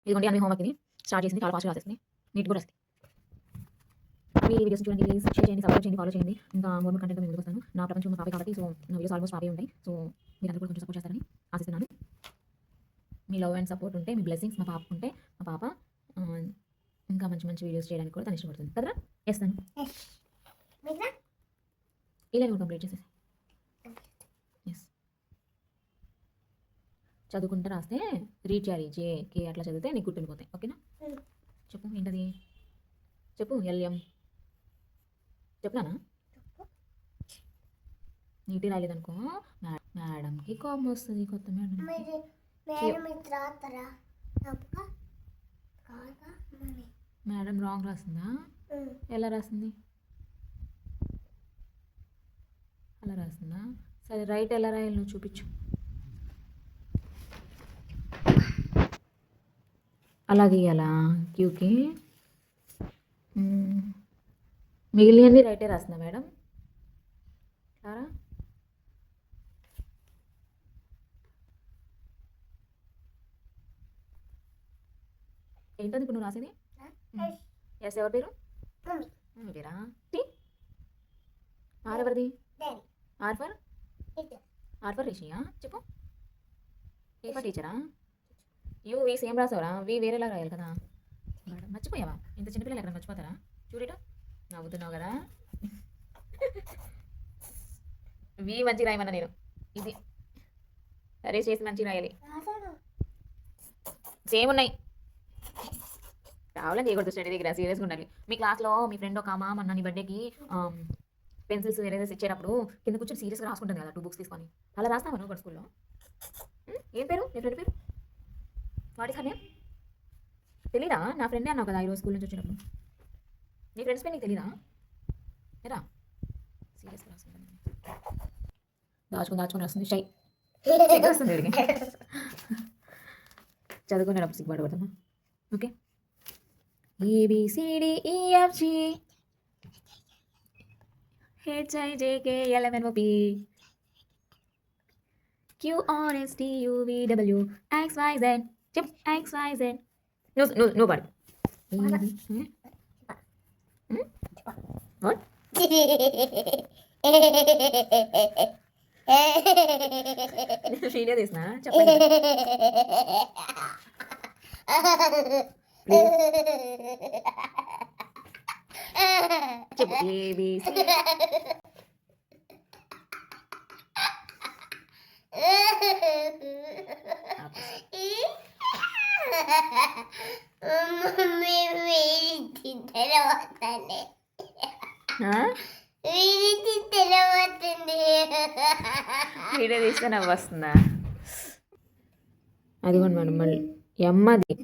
ఇదిగోండి అన్ని హోంవర్క్ ఇది స్టార్ట్ చేసింది. చాలా ఫాస్ట్‌గా రాసేసింది. నీట్‌గా కూడా రాసింది. మీ వీడియోస్ చూడండి. ప్లీజ్ షేర్ చేయండి, సబ్స్క్రైబ్ చేయండి, ఫాలో చేయండి. ఇంకా మోర్ మోర్ కంటెంట్‌తో మీ ముందుకు వస్తాను. నా ప్రపంచం మా పాపే కాబట్టి నా వీడియోస్ ఆల్మోస్ట్ పాపే ఉంటాయి. మీరందరూ కూడా కొంచెం సపోర్ట్ చేస్తారని ఆశిస్తున్నాను. మీ లవ్ అండ్ సపోర్ట్ ఉంటే, మీ బ్లెస్సింగ్స్ మా పాపకుంటే మా పాప ఆహ్, ఇంకా మంచి మంచి వీడియోస్ చేయడానికి కూడా తను ఇష్టపడుతుంది. కదరా? చేస్తాను. ఇలా నువ్వు కంప్లీట్ చేసేసేయి. యెస్. చదువుకుంటూ రాస్తే రీడ్ చేయాలి. జేకే అట్లా చదివితే నీకు గుర్తుండిపోతాయి. ఓకేనా? చెప్పు ఏంటది? చెప్పు. ఎల్ఎం చెప్పనానా? నీట్‌గా రాయలేదనుకో మేడంకి కోపం వస్తుంది. కొత్త మేడం రాంగ్ రాసిందా? ఎలా రాసింది? అలా రాసిందా? సరే రైట్ ఎలా రాయాలి నువ్వు చూపించు. అలా గీయాలా క్యూకి? మిగిలినవన్నీ రైటే రాస్తుందా మేడం? క్లారా? ఏంటది ఇప్పుడు నువ్వు రాసేది? ఎస్ ఎవరి పేరు? మమ్మీ పేరా? టీ ఆర్ ఎవరిది? ఆర్ ఫర్ రిషియా? చెప్పు. ఏ ఫర్ టీచరా? యూ వీ సేమ్ రాసావరా? వీ వేరేలా రాయాలి కదా మేడం. మర్చిపోయావా? ఇంత చిన్నపిల్లలు ఎక్కడ మర్చిపోతారా? చూడట నవ్వుతున్నావు కదా. వీ మంచి రాయమన్నా నేను. ఇది సరే చేసి మంచి రాయాలి. సేమ్ ఉన్నాయి. రావాలని చేయకూడదు స్టడీ దగ్గర, సీరియస్గా ఉండాలి. మీ క్లాస్లో మీ ఫ్రెండ్ ఒక అమ్మ మొన్న నీ బర్త్డేకి పెన్సిల్స్ ఎరేజర్స్ ఇచ్చేటప్పుడు కింద కూర్చొని సీరియస్గా రాసుకుంటుంది కదా 2 బుక్స్ తీసుకొని. అలా రాస్తావా నువ్వు కూడా స్కూల్లో? ఏం పేరు నీ ఫ్రెండ్ పేరు? What is her name? తెలీదా? నా ఫ్రెండే అన్నావు కదా ఈరోజు స్కూల్ నుంచి వచ్చేటప్పుడు. నీ ఫ్రెండ్స్ పేరు నీకు తెలీదా? ఎరా సీరియస్గా రాసుకుంటుంది. దాచుకొని రాస్తుంది. షై వస్తుంది వీడికి. చదువుకునేటప్పుడు సిగ్గుపడి పడుతున్నా. Okay. ABCDEFG HIJK LMNOP QRSTUVW XYZ. చెప్ XYZ. నువ్వు పాడు. వాట్? వీడియో తీసినా చెప్పండి. చెప్పు. ABC వీడియో తీస్తే నవ్వు వస్తుందా? అదిగోండి మేడం మళ్ళీ ఎమ్మది